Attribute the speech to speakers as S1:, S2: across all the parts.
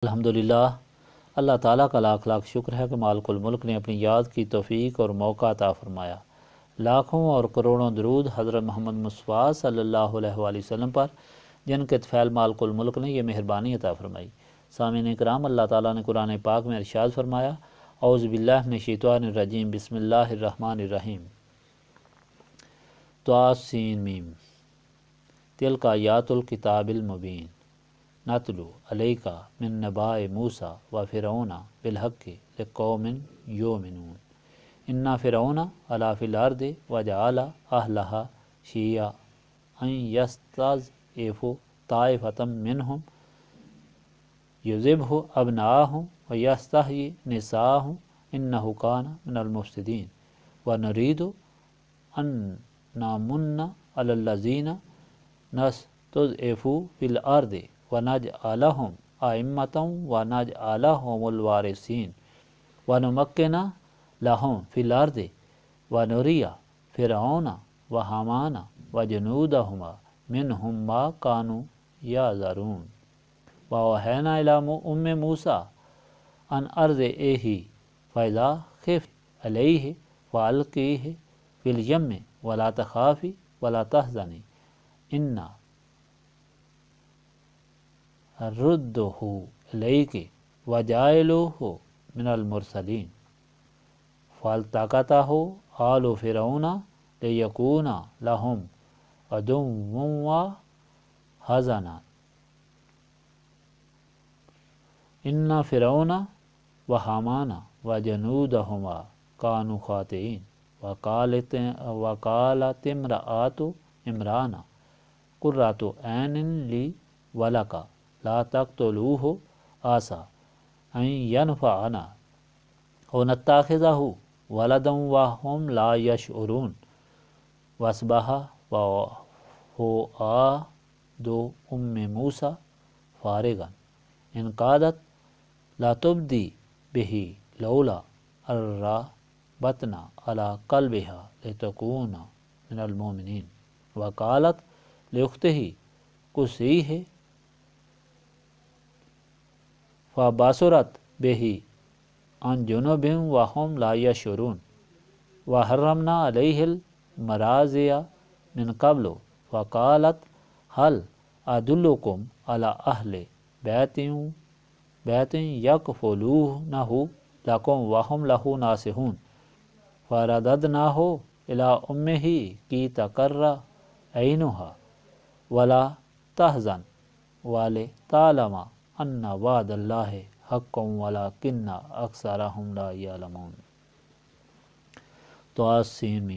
S1: الحمدللہ، اللہ تعالیٰ کا لاکھ لاکھ شکر ہے کہ مالک الملک نے اپنی یاد کی توفیق اور موقع عطا فرمایا۔ لاکھوں اور کروڑوں درود حضرت محمد مصطفیٰ صلی اللہ علیہ وآلہ وسلم پر، جن کے طفیل مالک الملک نے یہ مہربانی عطا فرمائی۔ سامعین کرام، اللہ تعالیٰ نے قرآن پاک میں ارشاد فرمایا، اعوذ باللہ من الشیطان الرجیم، بسم اللہ الرحمن الرحیم۔ طاسین تلک آیات الکتاب المبین، نتلو علیک من نباء موسیٰ و فرعون بالحق لقوم یؤمنون۔ انا فرعون علا فی الارض وجعل اہلہا شیعا ان یستضعف طائفۃ منہم یذبح ابناءہم ویستحیی نساءہم انہ کان من المفسدین ونرید ان نمن علی الذین نستضعف فی الارض وَنَجْعَلَهُمْ أَئِمَّةً وَنَجْعَلَهُمُ الْوَارِثِينَ وَنُمَكِّنَ لَهُمْ فِي الْأَرْضِ وَنُرِيَ فِرْعَوْنَ وَهَامَانَ وَجُنُودَهُمَا مِنْهُمْ مَا كَانُوا يَحْذَرُونَ وَأَوْحَيْنَا إِلَىٰ أُمِّ مُوسَىٰ أَنْ أَرْضِعِهِ فَإِذَا خِفْتِ عَلَيْهِ فَأَلْقِيهِ فِي الْيَمِّ وَلَا تَخَافِي وَلَا تَحْزَنِي إِنَّا ردہ الیک وجاعلوہ من المرسلین فالتقطہ آل فرعون لیکون لہم عدوا وحزنا ان فرعون وہامان وجنودہما کانوا خاطئین وقالت امرأۃ عمران قرۃ عین لی ولک لا تقتلوہ عسیٰ ان ینفعنا او نتخذہ ولدا وہم لا یشعرون واصبح فؤاد ام موسیٰ فارغا ان کادت لتبدی بہ لولا ان ربطنا علی قلبہا لتکون من المؤمنین وقالت لاختہ قصیہ فبصرت بہ عن جنب وہم لا یشعرون وحرمنا علیہ المراضع من قبل فقالت هل ادلکم علی اہل بیت یکفلونہ لکم وہم لہ ناصحون فرددناہ الی امہ کی تقر عینہا ولا تحزن ولتعلم ان وعد اللہ حق ولکن اکثرہم لا یعلمون۔ طاسین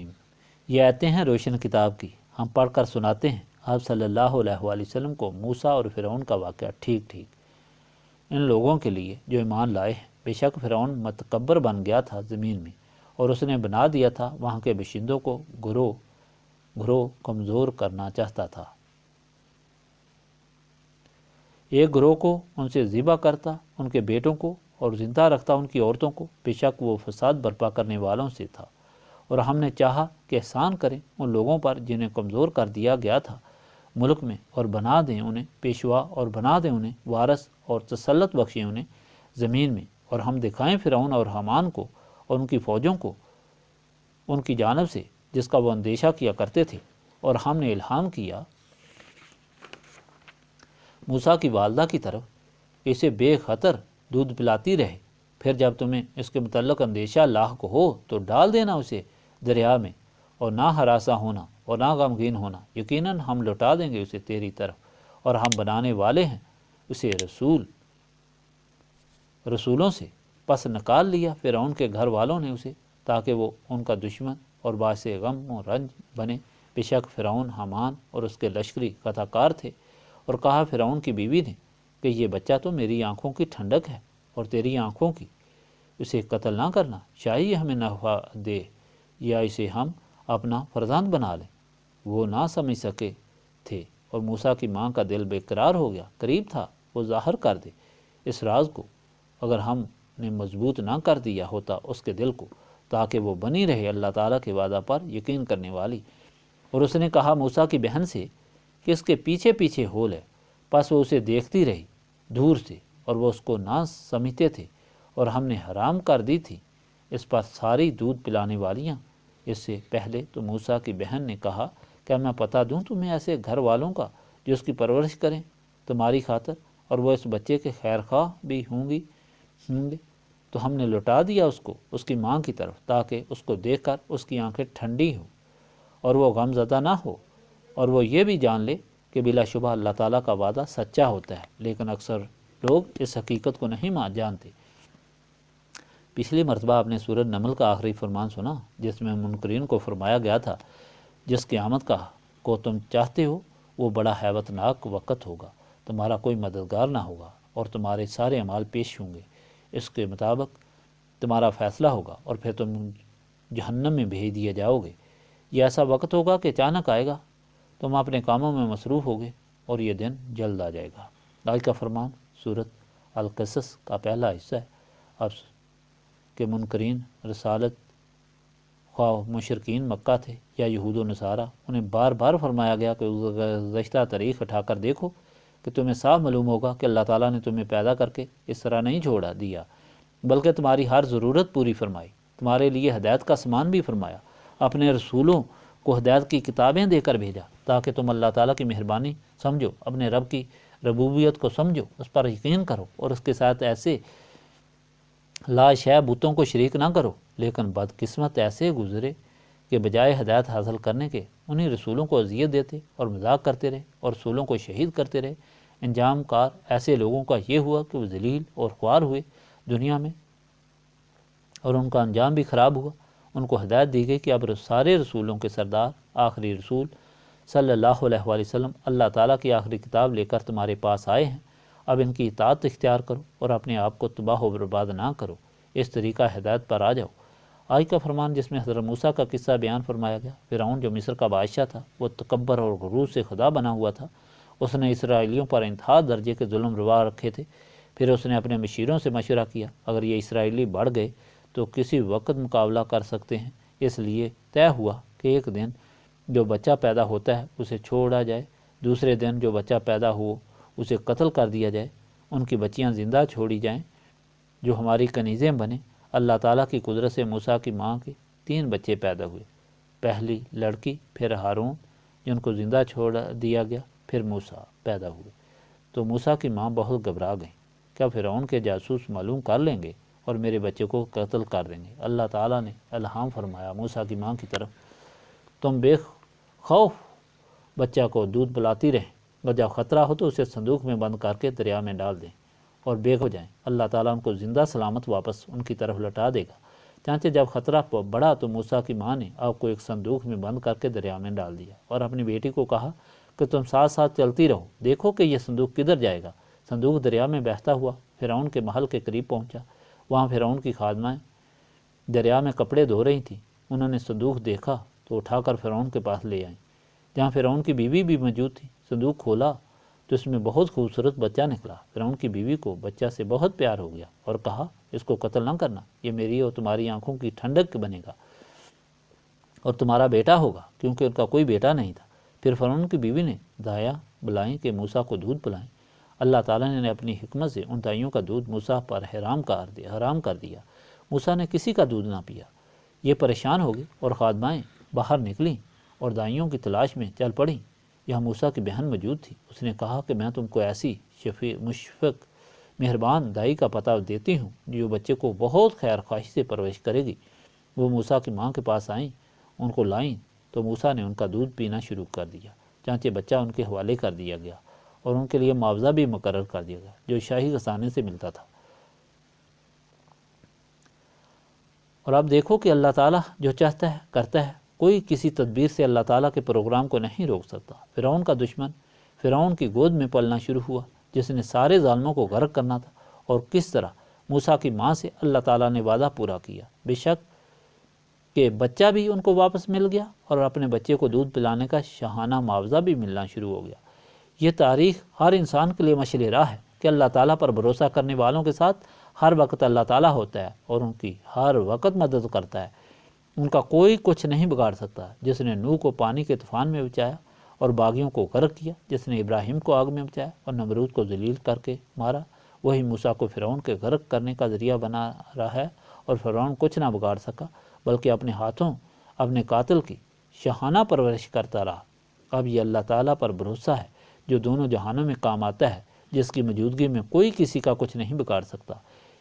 S1: یہ آیتیں ہیں روشن کتاب کی، ہم پڑھ کر سناتے ہیں آپ صلی اللہ علیہ وآلہ وسلم کو موسیٰ اور فرعون کا واقعہ ٹھیک ٹھیک ان لوگوں کے لیے جو ایمان لائے ہیں۔ بے شک فرعون متکبر بن گیا تھا زمین میں، اور اس نے بنا دیا تھا وہاں کے باشندوں کو گروہ کمزور کرنا چاہتا تھا۔ ایک گروہ کو ان سے ذبح کرتا ان کے بیٹوں کو اور زندہ رکھتا ان کی عورتوں کو، بے شک وہ فساد برپا کرنے والوں سے تھا۔ اور ہم نے چاہا کہ احسان کریں ان لوگوں پر جنہیں کمزور کر دیا گیا تھا ملک میں، اور بنا دیں انہیں پیشوا اور بنا دیں انہیں وارث اور تسلط بخشیں انہیں زمین میں، اور ہم دکھائیں فرعون اور حامان کو اور ان کی فوجوں کو ان کی جانب سے جس کا وہ اندیشہ کیا کرتے تھے۔ اور ہم نے الہام کیا موسیٰ کی والدہ کی طرف اسے بے خطر دودھ پلاتی رہے، پھر جب تمہیں اس کے متعلق اندیشہ لاحق ہو تو ڈال دینا اسے دریا میں، اور نہ ہراساں ہونا اور نہ غمگین ہونا، یقیناً ہم لوٹا دیں گے اسے تیری طرف، اور ہم بنانے والے ہیں اسے رسولوں سے۔ پس نکال لیا فرعون کے گھر والوں نے اسے تاکہ وہ ان کا دشمن اور باعث غم و رنج بنے۔ بے شک فرعون حامان اور اس کے لشکری خطا کار تھے، اور کہا فرعون کی بیوی نے کہ یہ بچہ تو میری آنکھوں کی ٹھنڈک ہے اور تیری آنکھوں کی، اسے قتل نہ کرنا، چاہے یہ ہمیں نفع دے یا اسے ہم اپنا فرزند بنا لیں۔ وہ نہ سمجھ سکے تھے، اور موسیٰ کی ماں کا دل بے قرار ہو گیا، قریب تھا وہ ظاہر کر دے اس راز کو، اگر ہم نے مضبوط نہ کر دیا ہوتا اس کے دل کو، تاکہ وہ بنی رہے اللہ تعالیٰ کے وعدہ پر یقین کرنے والی۔ اور اس نے کہا موسیٰ کی بہن سے کہ اس کے پیچھے پیچھے ہول ہے، پس وہ اسے دیکھتی رہی دور سے، اور وہ اس کو نہ سمجھتے تھے اور ہم نے حرام کر دی تھی اس پر ساری دودھ پلانے والیاں۔ اس سے پہلے تو موسیٰ کی بہن نے کہا کیا میں پتہ دوں تمہیں ایسے گھر والوں کا جو اس کی پرورش کریں تمہاری خاطر، اور وہ اس بچے کے خیر خواہ بھی ہوں گے۔ تو ہم نے لوٹا دیا اس کو اس کی ماں کی طرف تاکہ اس کو دیکھ کر اس کی آنکھیں ٹھنڈی ہوں اور وہ غم زدہ نہ ہو، اور وہ یہ بھی جان لے کہ بلا شبہ اللہ تعالیٰ کا وعدہ سچا ہوتا ہے، لیکن اکثر لوگ اس حقیقت کو نہیں جانتے۔ پچھلی مرتبہ آپ نے سورۃ نمل کا آخری فرمان سنا جس میں منکرین کو فرمایا گیا تھا جس قیامت کو تم چاہتے ہو وہ بڑا ہیبت ناک وقت ہوگا، تمہارا کوئی مددگار نہ ہوگا اور تمہارے سارے اعمال پیش ہوں گے، اس کے مطابق تمہارا فیصلہ ہوگا اور پھر تم جہنم میں بھیج دیے جاؤ گے۔ یہ ایسا وقت ہوگا کہ اچانک آئے گا، تم اپنے کاموں میں مصروف ہوگے اور یہ دن جلد آ جائے گا۔ آج کا فرمان سورۃ القصص کا پہلا حصہ ہے۔ اب کہ منکرین رسالت خواہ مشرکین مکہ تھے یا یہود و نصارہ، انہیں بار بار فرمایا گیا کہ گزشتہ تاریخ اٹھا کر دیکھو کہ تمہیں صاف معلوم ہوگا کہ اللہ تعالیٰ نے تمہیں پیدا کر کے اس طرح نہیں چھوڑا دیا بلکہ تمہاری ہر ضرورت پوری فرمائی، تمہارے لیے ہدایت کا سامان بھی فرمایا، اپنے رسولوں کو ہدایت کی کتابیں دے کر بھیجا تاکہ تم اللہ تعالیٰ کی مہربانی سمجھو، اپنے رب کی ربوبیت کو سمجھو، اس پر یقین کرو اور اس کے ساتھ ایسے لا شے بتوں کو شریک نہ کرو۔ لیکن بدقسمت ایسے گزرے کہ بجائے ہدایت حاصل کرنے کے انہی رسولوں کو اذیت دیتے اور مذاق کرتے رہے اور رسولوں کو شہید کرتے رہے۔ انجام کار ایسے لوگوں کا یہ ہوا کہ وہ ذلیل اور خوار ہوئے دنیا میں اور ان کا انجام بھی خراب ہوا۔ ان کو ہدایت دی گئی کہ اب سارے رسولوں کے سردار آخری رسول صلی اللہ علیہ وآلہ وسلم اللہ تعالیٰ کی آخری کتاب لے کر تمہارے پاس آئے ہیں، اب ان کی اطاعت اختیار کرو اور اپنے آپ کو تباہ و برباد نہ کرو، اس طریقہ ہدایت پر آ جاؤ۔ آج کا فرمان جس میں حضرت موسیٰ کا قصہ بیان فرمایا گیا۔ فرعون جو مصر کا بادشاہ تھا وہ تکبر اور غرور سے خدا بنا ہوا تھا، اس نے اسرائیلیوں پر انتہا درجے کے ظلم روا رکھے تھے۔ پھر اس نے اپنے مشیروں سے مشورہ کیا اگر یہ اسرائیلی بڑھ گئے تو کسی وقت مقابلہ کر سکتے ہیں، اس لیے طے ہوا کہ ایک دن جو بچہ پیدا ہوتا ہے اسے چھوڑا جائے، دوسرے دن جو بچہ پیدا ہو اسے قتل کر دیا جائے، ان کی بچیاں زندہ چھوڑی جائیں جو ہماری کنیزیں بنیں۔ اللہ تعالیٰ کی قدرت سے موسیٰ کی ماں کے 3 بچے پیدا ہوئے، پہلی لڑکی، پھر ہارون جن کو زندہ چھوڑ دیا گیا، پھر موسیٰ پیدا ہوئے۔ تو موسیٰ کی ماں بہت گھبرا گئیں، کیا فرعون کے جاسوس معلوم کر لیں گے اور میرے بچے کو قتل کر دیں گے؟ اللہ تعالیٰ نے الہام فرمایا موسیٰ کی ماں کی طرف، تم بے خوف بچہ کو دودھ پلاتی رہیں اور جب خطرہ ہو تو اسے صندوق میں بند کر کے دریا میں ڈال دیں اور بے ہو جائیں، اللہ تعالیٰ ان کو زندہ سلامت واپس ان کی طرف لوٹا دے گا۔ چنانچہ جب خطرہ بڑھا تو موسیٰ کی ماں نے آپ کو ایک صندوق میں بند کر کے دریا میں ڈال دیا اور اپنی بیٹی کو کہا کہ تم ساتھ ساتھ چلتی رہو، دیکھو کہ یہ صندوق کدھر جائے گا۔ صندوق دریا میں بہتا ہوا فرعون کے محل کے قریب پہنچا، وہاں فرعون کی خادمائیں دریا میں کپڑے دھو رہی تھیں، انہوں نے صندوق دیکھا تو اٹھا کر فرعون کے پاس لے آئیں، جہاں فرعون کی بیوی بھی موجود تھی۔ صندوق کھولا تو اس میں بہت خوبصورت بچہ نکلا۔ فرعون کی بیوی کو بچہ سے بہت پیار ہو گیا اور کہا اس کو قتل نہ کرنا، یہ میری اور تمہاری آنکھوں کی ٹھنڈک بنے گا اور تمہارا بیٹا ہوگا، کیونکہ ان کا کوئی بیٹا نہیں تھا۔ پھر فرعون کی بیوی نے دایا بلائیں کہ موسیٰ کو دودھ پلائیں۔ اللہ تعالیٰ نے اپنی حکمت سے ان دائیوں کا دودھ موسیٰ پر حرام کر دیا۔ موسیٰ نے کسی کا دودھ نہ پیا۔ یہ پریشان ہو گئے اور خادمائیں باہر نکلیں اور دائیوں کی تلاش میں چل پڑیں۔ یہاں موسیٰ کی بہن موجود تھی، اس نے کہا کہ میں تم کو ایسی مشفق مہربان دائی کا پتہ دیتی ہوں جو بچے کو بہت خیر خواہی سے پرورش کرے گی۔ وہ موسیٰ کی ماں کے پاس آئیں، ان کو لائیں تو موسیٰ نے ان کا دودھ پینا شروع کر دیا، چنانچہ بچہ ان کے حوالے کر دیا گیا اور ان کے لیے معاوضہ بھی مقرر کر دیا گیا جو شاہی خزانے سے ملتا تھا۔ اور اب دیکھو کہ اللہ تعالیٰ جو چاہتا ہے کرتا ہے، کوئی کسی تدبیر سے اللہ تعالیٰ کے پروگرام کو نہیں روک سکتا۔ فرعون کا دشمن فرعون کی گود میں پلنا شروع ہوا جس نے سارے ظالموں کو غرق کرنا تھا، اور کس طرح موسیٰ کی ماں سے اللہ تعالیٰ نے وعدہ پورا کیا، بے شک کہ بچہ بھی ان کو واپس مل گیا اور اپنے بچے کو دودھ پلانے کا شاہانہ معاوضہ بھی ملنا شروع ہو گیا۔ یہ تاریخ ہر انسان کے لیے مشعل راہ ہے کہ اللہ تعالیٰ پر بھروسہ کرنے والوں کے ساتھ ہر وقت اللہ تعالیٰ ہوتا ہے اور ان کی ہر وقت مدد کرتا ہے، ان کا کوئی کچھ نہیں بگاڑ سکتا۔ جس نے نوح کو پانی کے طوفان میں بچایا اور باغیوں کو غرق کیا، جس نے ابراہیم کو آگ میں بچایا اور نمرود کو ذلیل کر کے مارا، وہی موسیٰ کو فرعون کے غرق کرنے کا ذریعہ بنا رہا ہے، اور فرعون کچھ نہ بگاڑ سکا بلکہ اپنے ہاتھوں اپنے قاتل کی شاہانہ پرورش کرتا رہا۔ اب یہ اللہ تعالیٰ پر بھروسہ ہے جو دونوں جہانوں میں کام آتا ہے، جس کی موجودگی میں کوئی کسی کا کچھ نہیں بگاڑ سکتا۔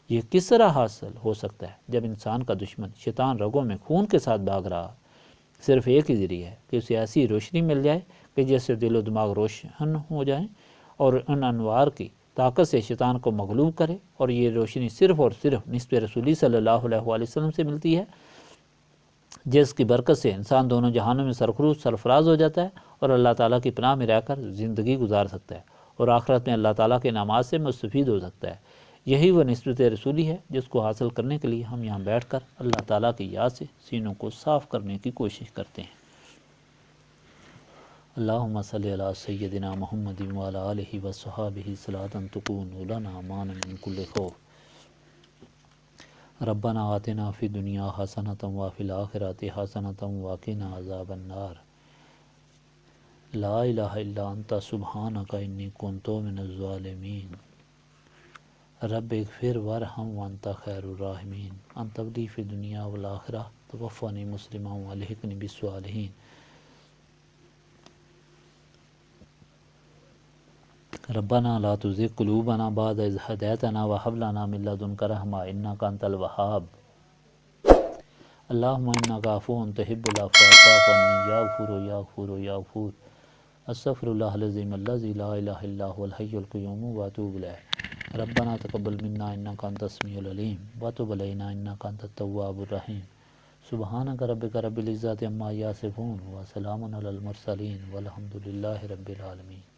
S1: یہ کس طرح حاصل ہو سکتا ہے جب انسان کا دشمن شیطان رگوں میں خون کے ساتھ بھاگ رہا؟ صرف ایک ہی ذریعہ ہے کہ اسے ایسی روشنی مل جائے کہ جس سے دل و دماغ روشن ہو جائیں اور ان انوار کی طاقت سے شیطان کو مغلوب کرے، اور یہ روشنی صرف اور صرف نسبت رسولی صلی اللہ علیہ وآلہ وسلم سے ملتی ہے، جس کی برکت سے انسان دونوں جہانوں میں سرفراز ہو جاتا ہے اور اللہ تعالیٰ کی پناہ میں رہ کر زندگی گزار سکتا ہے، اور آخرت میں اللہ تعالیٰ کے انعامات سے مستفید ہو سکتا ہے۔ یہی وہ نسبت رسولی ہے جس کو حاصل کرنے کے لیے ہم یہاں بیٹھ کر اللہ تعالیٰ کی یاد سے سینوں کو صاف کرنے کی کوشش کرتے ہیں۔ اللہم صلی علی سیدنا محمد وعلی آلہ وصحابہ صلاۃ تکون لنا مانا من کل خوف۔ ربنا آتنا فی الدنیا حسنۃ وفی الآخرۃ حسنۃ وقنا عذاب النار۔ لا الہ الا انت سبحانک انی کنت من الظالمین۔ رب اغفر وارحم وانت خیر الراحمین۔ انت ابدی فی الدنیا والآخرہ توفنی مسلما والحقنی بالصالحین۔ ربنا لا تزغ قلوبنا بعد إذ هديتنا وهب لنا من لدنك رحمة إنك أنت الوهاب۔ اللهم إنك عفو تحب العفو فاعف عني يا غفور يا غفور يا غفور۔ استغفر الله العظيم الذي لا إله إلا هو الحي القيوم وأتوب إليه۔ ربنا تقبل منا إنك أنت السميع العليم وتب علينا إنك أنت التواب الرحيم۔ سبحانك ربك رب العزة عما يصفون وسلام على المرسلين والحمد لله رب العالمين۔